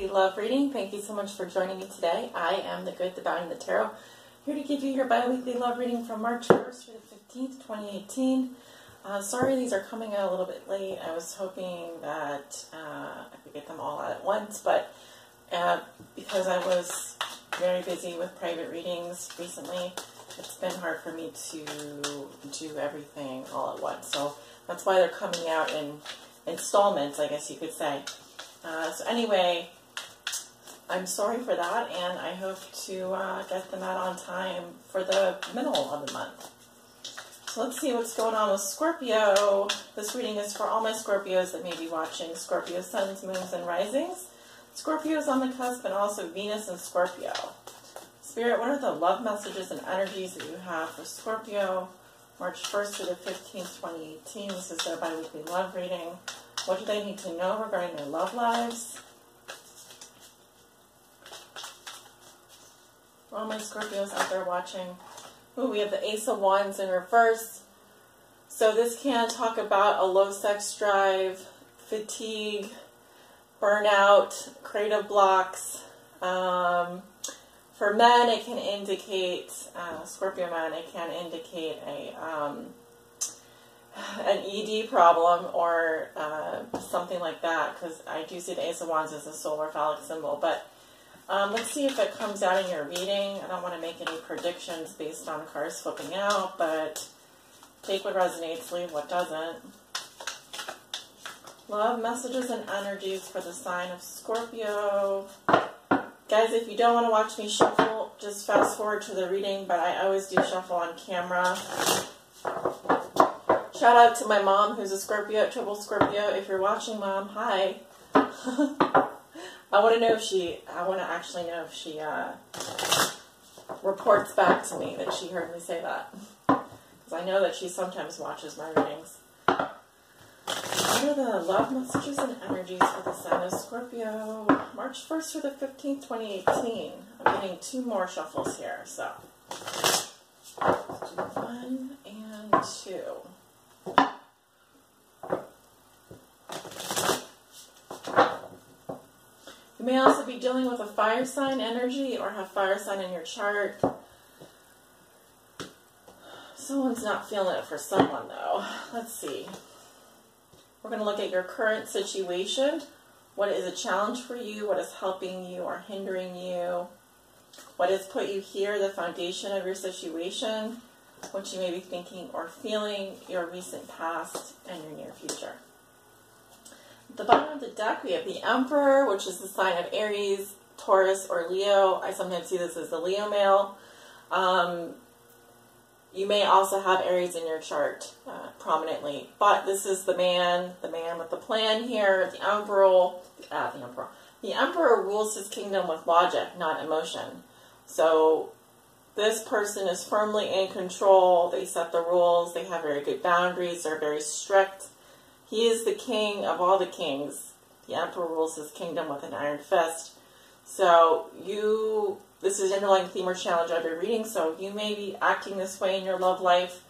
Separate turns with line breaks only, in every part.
bi-weekly love reading. Thank you so much for joining me today. I am the Good, the Bad, and the Tarot, here to give you your bi-weekly love reading from March 1st through the 15th, 2018. Sorry these are coming out a little bit late. I was hoping that I could get them all out at once, but because I was very busy with private readings recently, it's been hard for me to do everything all at once. So that's why they're coming out in installments, I guess you could say. So anyway, I'm sorry for that, and I hope to get them out on time for the middle of the month. So let's see what's going on with Scorpio. This reading is for all my Scorpios that may be watching. Scorpio suns, moons, and risings. Scorpios on the cusp, and also Venus and Scorpio. Spirit, what are the love messages and energies that you have for Scorpio? March 1st to the 15th, 2018. This is their bi-weekly love reading. What do they need to know regarding their love lives? All my Scorpios out there watching. Ooh, we have the Ace of Wands in reverse. So this can talk about a low sex drive, fatigue, burnout, creative blocks. For men, it can indicate, Scorpio men, it can indicate an ED problem or something like that, because I do see the Ace of Wands as a solar phallic symbol. But let's see if it comes out in your reading. I don't want to make any predictions based on cards flipping out, but take what resonates, leave what doesn't. Love messages and energies for the sign of Scorpio. Guys, if you don't want to watch me shuffle, just fast forward to the reading, but I always do shuffle on camera. Shout out to my mom, who's a Scorpio, triple Scorpio. If you're watching, Mom, hi. I want to actually know if she reports back to me that she heard me say that. Because I know that she sometimes watches my readings. What are the love messages and energies for the sign of Scorpio? March 1st through the 15th, 2018. I'm getting two more shuffles here, so let's do 1 and 2. You may also be dealing with a fire sign energy or have fire sign in your chart. Someone's not feeling it for someone, though. Let's see. We're going to look at your current situation. What is a challenge for you? What is helping you or hindering you? What has put you here, the foundation of your situation? What you may be thinking or feeling, your recent past, and your near future. At the bottom of the deck, we have the Emperor, which is the sign of Aries, Taurus, or Leo. I sometimes see this as the Leo male. You may also have Aries in your chart prominently, but this is the man with the plan here. The Emperor rules his kingdom with logic, not emotion. So this person is firmly in control. They set the rules. They have very good boundaries. They're very strict. He is the king of all the kings. The Emperor rules his kingdom with an iron fist. So this is the underlying theme or challenge of your reading, so you may be acting this way in your love life.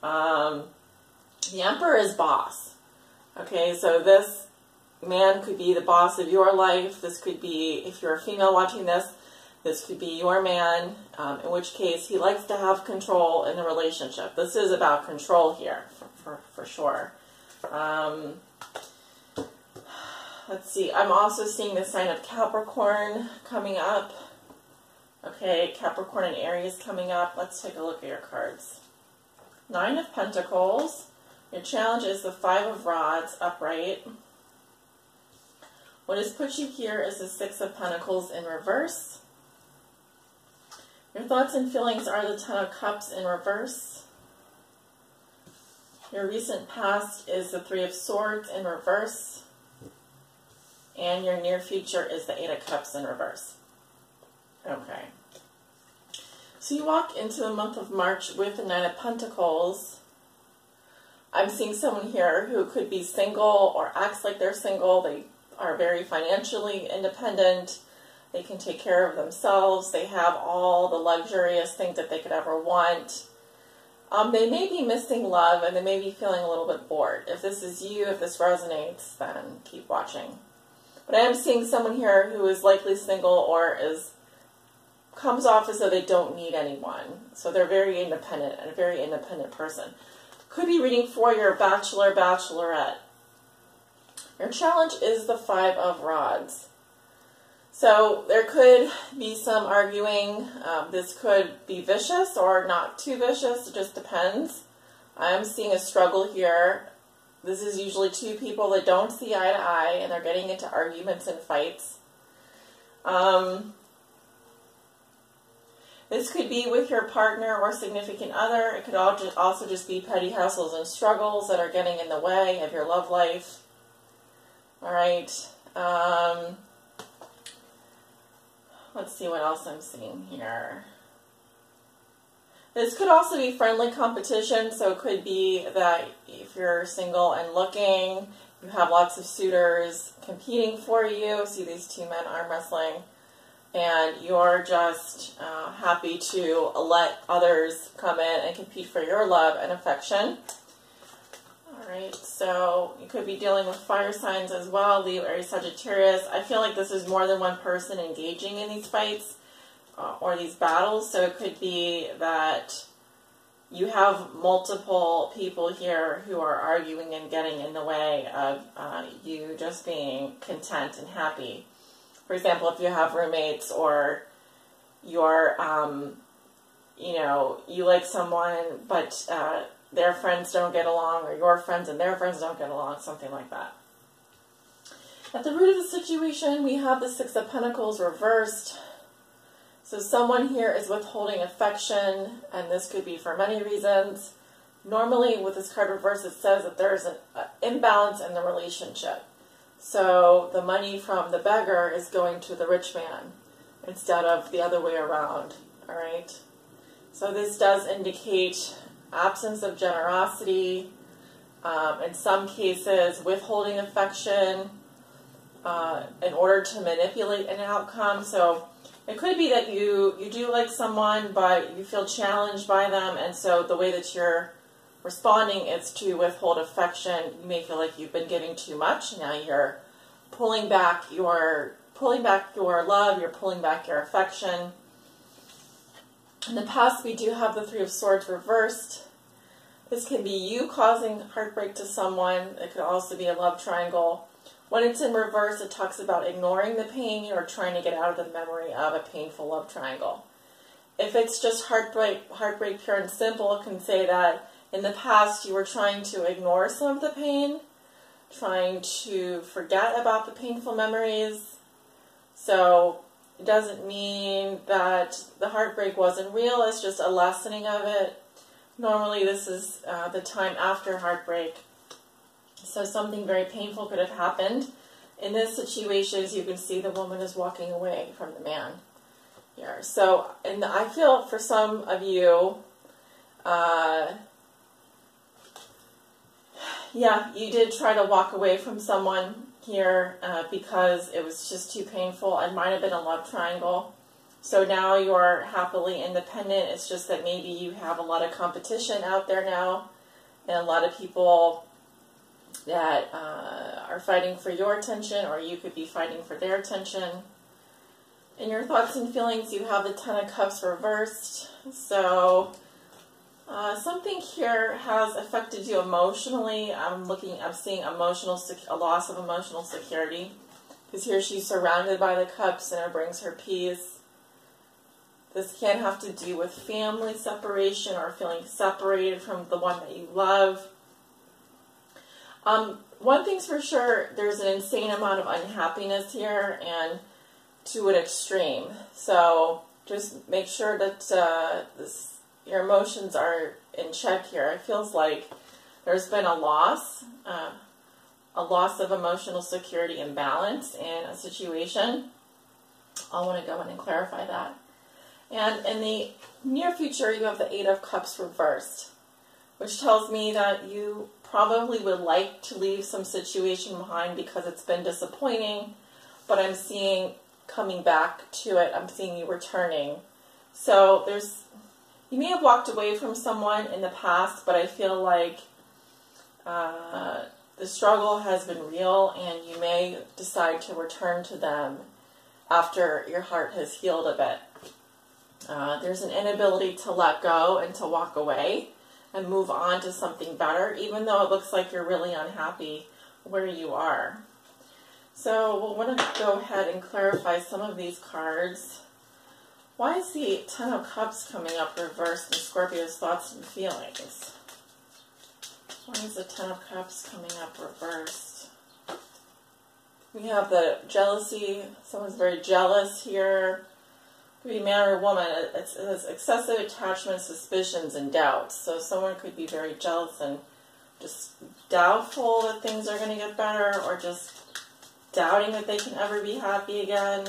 The Emperor is boss. Okay, so this man could be the boss of your life. This could be, if you're a female watching this could be your man, in which case he likes to have control in the relationship. This is about control here, for sure. Let's see, I'm also seeing the sign of Capricorn coming up. Okay, Capricorn and Aries coming up. Let's take a look at your cards. 9 of Pentacles. Your challenge is the 5 of Rods upright. What has put you here is the 6 of Pentacles in reverse. Your thoughts and feelings are the 10 of Cups in reverse. Your recent past is the 3 of Swords in reverse. And your near future is the 8 of Cups in reverse. Okay. So you walk into the month of March with the 9 of Pentacles. I'm seeing someone here who could be single or acts like they're single. They are very financially independent. They can take care of themselves. They have all the luxurious things that they could ever want. They may be missing love, and they may be feeling a little bit bored. If this is you, if this resonates, then keep watching. But I am seeing someone here who is likely single or comes off as though they don't need anyone. So they're very independent, and a very independent person. Could be reading for your bachelor, bachelorette. Your challenge is the 5 of Rods. So there could be some arguing. This could be vicious or not too vicious. It just depends. I'm seeing a struggle here. This is usually two people that don't see eye to eye, and they're getting into arguments and fights. This could be with your partner or significant other. It could also just be petty hassles and struggles that are getting in the way of your love life. All right. Let's see what else I'm seeing here. This could also be friendly competition, so it could be that if you're single and looking, you have lots of suitors competing for you. See these two men arm wrestling, and you're just happy to let others come in and compete for your love and affection. All right, so you could be dealing with fire signs as well, Leo, Aries, Sagittarius. I feel like this is more than one person engaging in these fights or these battles, so it could be that you have multiple people here who are arguing and getting in the way of you just being content and happy. For example, if you have roommates, or you're, you know, you like someone, but their friends don't get along, or your friends and their friends don't get along, something like that. At the root of the situation, we have the 6 of Pentacles reversed. So someone here is withholding affection, and this could be for many reasons. Normally, with this card reversed, it says that there's an imbalance in the relationship. So the money from the beggar is going to the rich man instead of the other way around. All right. So this does indicate absence of generosity, in some cases withholding affection in order to manipulate an outcome. So it could be that you do like someone, but you feel challenged by them, and so the way that you're responding is to withhold affection. You may feel like you've been giving too much. Now you're pulling back your love, you're pulling back your affection. In the past, we do have the 3 of Swords reversed. This can be you causing heartbreak to someone. It could also be a love triangle. When it's in reverse, it talks about ignoring the pain or trying to get out of the memory of a painful love triangle. If it's just heartbreak pure and simple, it can say that in the past you were trying to ignore some of the pain, trying to forget about the painful memories. So it doesn't mean that the heartbreak wasn't real, it's just a lessening of it. Normally this is the time after heartbreak. So something very painful could have happened. In this situation, as you can see, the woman is walking away from the man here. So, and I feel for some of you, yeah, you did try to walk away from someone here because it was just too painful. It might have been a love triangle. So now you're happily independent. It's just that maybe you have a lot of competition out there now, and a lot of people that are fighting for your attention, or you could be fighting for their attention. In your thoughts and feelings, you have the 10 of Cups reversed. So something here has affected you emotionally. I'm seeing a loss of emotional security, because here she's surrounded by the cups and it brings her peace. This can have to do with family separation or feeling separated from the one that you love. One thing's for sure, there's an insane amount of unhappiness here, and to an extreme. So just make sure that your emotions are in check here. It feels like there's been a loss of emotional security and balance in a situation. I want to go in and clarify that. And in the near future, you have the 8 of Cups reversed, which tells me that you probably would like to leave some situation behind because it's been disappointing, but I'm seeing coming back to it. I'm seeing you returning. So you may have walked away from someone in the past, but I feel like the struggle has been real, and you may decide to return to them after your heart has healed a bit. There's an inability to let go and to walk away and move on to something better, even though it looks like you're really unhappy where you are. So we'll want to go ahead and clarify some of these cards. Why is the Ten of Cups coming up reversed in Scorpio's thoughts and feelings? Why is the Ten of Cups coming up reversed? We have the jealousy. Someone's very jealous here. Could be man or woman. It's excessive attachment, suspicions, and doubts. So someone could be very jealous and just doubtful that things are going to get better, or just doubting that they can ever be happy again.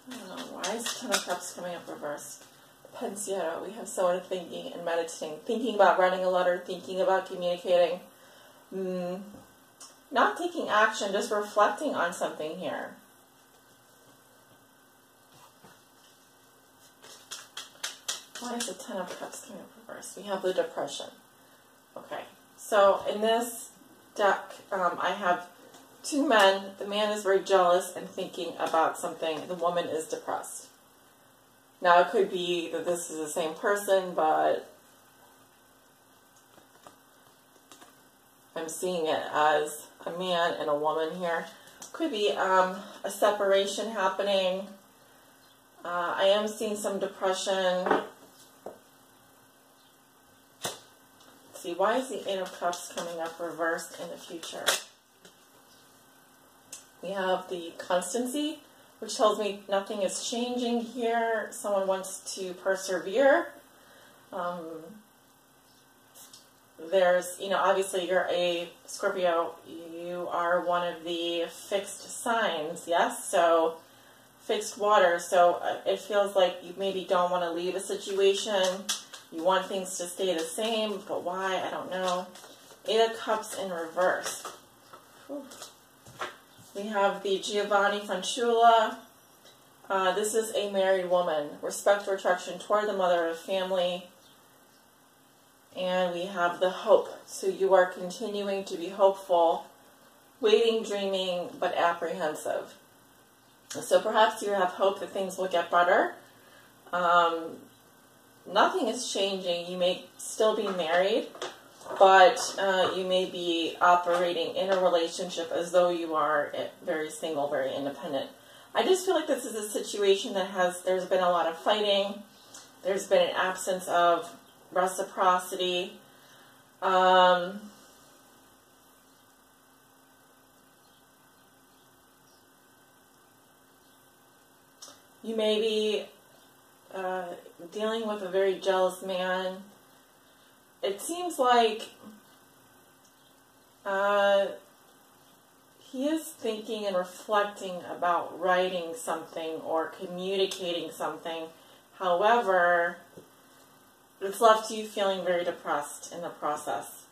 I don't know. Why is Ten of Cups coming up reversed? Pensiero. We have someone thinking and meditating. Thinking about writing a letter. Thinking about communicating. Not taking action. Just reflecting on something here. Why is the Ten of Cups coming up reversed? We have the Depression. Okay. So in this deck, I have two men. The man is very jealous and thinking about something. The woman is depressed. Now, it could be that this is the same person, but I'm seeing it as a man and a woman here. Could be a separation happening. I am seeing some depression. Let's see, why is the Eight of Cups coming up reversed in the future? We have the Constancy, which tells me nothing is changing here. Someone wants to persevere. There's, obviously you're a Scorpio. You are one of the fixed signs, yes? So, fixed water. So, it feels like you maybe don't want to leave a situation. You want things to stay the same, but why? I don't know. Eight of Cups in reverse. Whew. We have the Giovanni Fanciulla. This is a married woman. Respect or attraction toward the mother of family. And we have the Hope. So you are continuing to be hopeful, waiting, dreaming, but apprehensive. So perhaps you have hope that things will get better. Nothing is changing. You may still be married, but you may be operating in a relationship as though you are very single, very independent. I just feel like this is a situation that there's been a lot of fighting. There's been an absence of reciprocity. You may be dealing with a very jealous man. It seems like he is thinking and reflecting about writing something or communicating something. However, it's left you feeling very depressed in the process.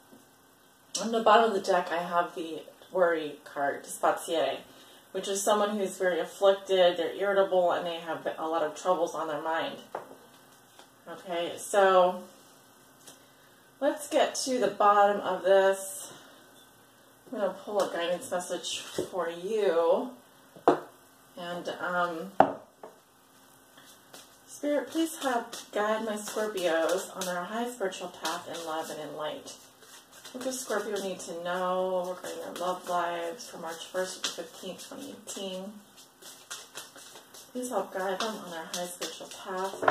On the bottom of the deck, I have the Worry card, Dispaziere, which is someone who's very afflicted, they're irritable, and they have a lot of troubles on their mind. Okay, so let's get to the bottom of this. I'm going to pull a guidance message for you. And, Spirit, please help guide my Scorpios on their high spiritual path in love and in light. What does Scorpio need to know regarding their love lives from March 1st to 15th, 2018? Please help guide them on their high spiritual path.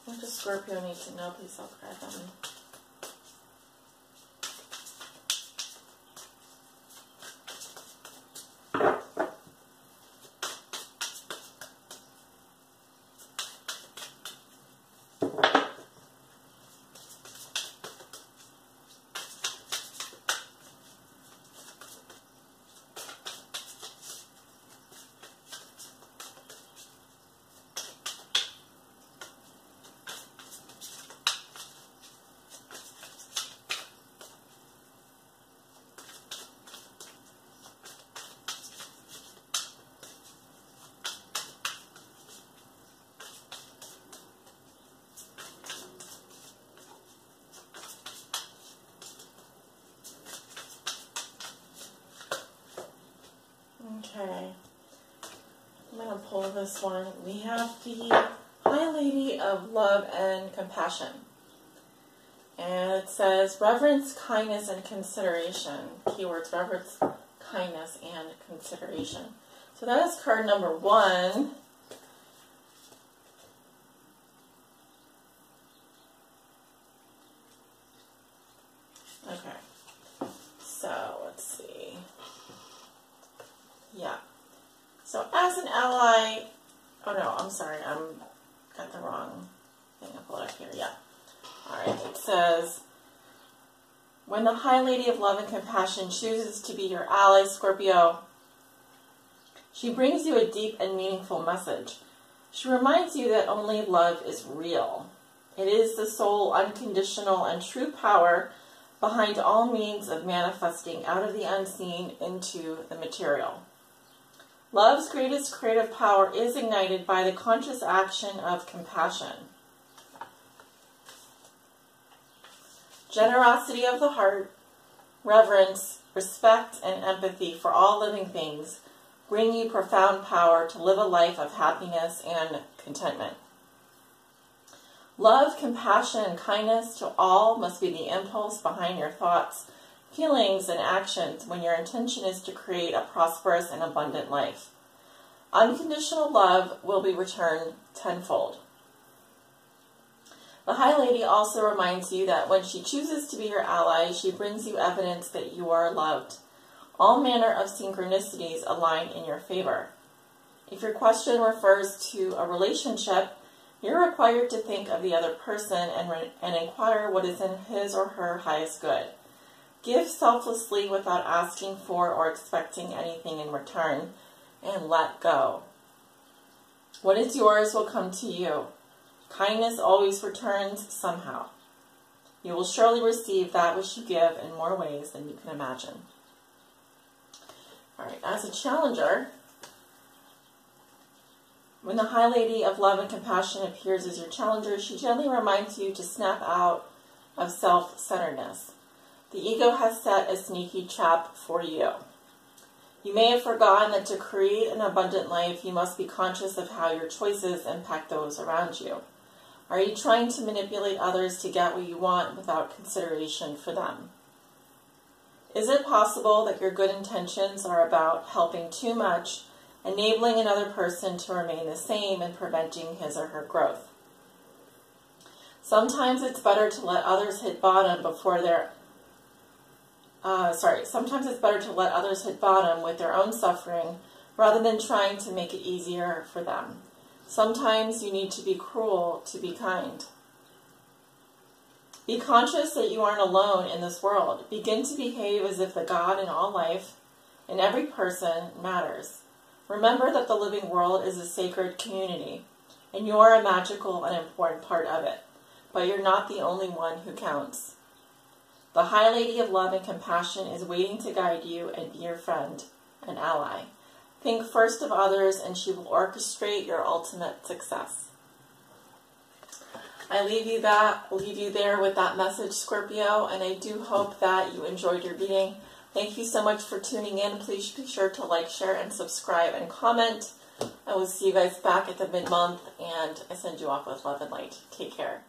What does Scorpio need to know? Please help guide them. this one, we have the High Lady of Love and Compassion. And it says reverence, kindness, and consideration. Keywords: reverence, kindness, and consideration. So that is card number 1. Okay. So let's see. Yeah. So as an ally, oh no, I'm sorry, got the wrong thing. I'll pull it up here. Yeah. Alright, it says, when the High Lady of Love and Compassion chooses to be your ally, Scorpio, she brings you a deep and meaningful message. She reminds you that only love is real. It is the sole, unconditional, and true power behind all means of manifesting out of the unseen into the material. Love's greatest creative power is ignited by the conscious action of compassion. Generosity of the heart, reverence, respect, and empathy for all living things bring you profound power to live a life of happiness and contentment. Love, compassion, and kindness to all must be the impulse behind your thoughts, feelings, and actions when your intention is to create a prosperous and abundant life. Unconditional love will be returned tenfold. The High Lady also reminds you that when she chooses to be your ally, she brings you evidence that you are loved. All manner of synchronicities align in your favor. If your question refers to a relationship, you're required to think of the other person and inquire what is in his or her highest good. Give selflessly without asking for or expecting anything in return, and let go. What is yours will come to you. Kindness always returns somehow. You will surely receive that which you give in more ways than you can imagine. All right, as a challenger, when the High Lady of Love and Compassion appears as your challenger, she gently reminds you to snap out of self-centeredness. The ego has set a sneaky trap for you. You may have forgotten that to create an abundant life, you must be conscious of how your choices impact those around you. Are you trying to manipulate others to get what you want without consideration for them? Is it possible that your good intentions are about helping too much, enabling another person to remain the same and preventing his or her growth? Sometimes it's better to let others hit bottom before they're sometimes it's better to let others hit bottom with their own suffering rather than trying to make it easier for them. Sometimes you need to be cruel to be kind. Be conscious that you aren't alone in this world. Begin to behave as if the God in all life and every person matters. Remember that the living world is a sacred community, and you are a magical and important part of it, but you're not the only one who counts. The High Lady of Love and Compassion is waiting to guide you and be your friend and ally. Think first of others, and she will orchestrate your ultimate success. I leave you there with that message, Scorpio, and I do hope that you enjoyed your reading. Thank you so much for tuning in. Please be sure to like, share, and subscribe and comment. I will see you guys back at the mid-month, and I send you off with love and light. Take care.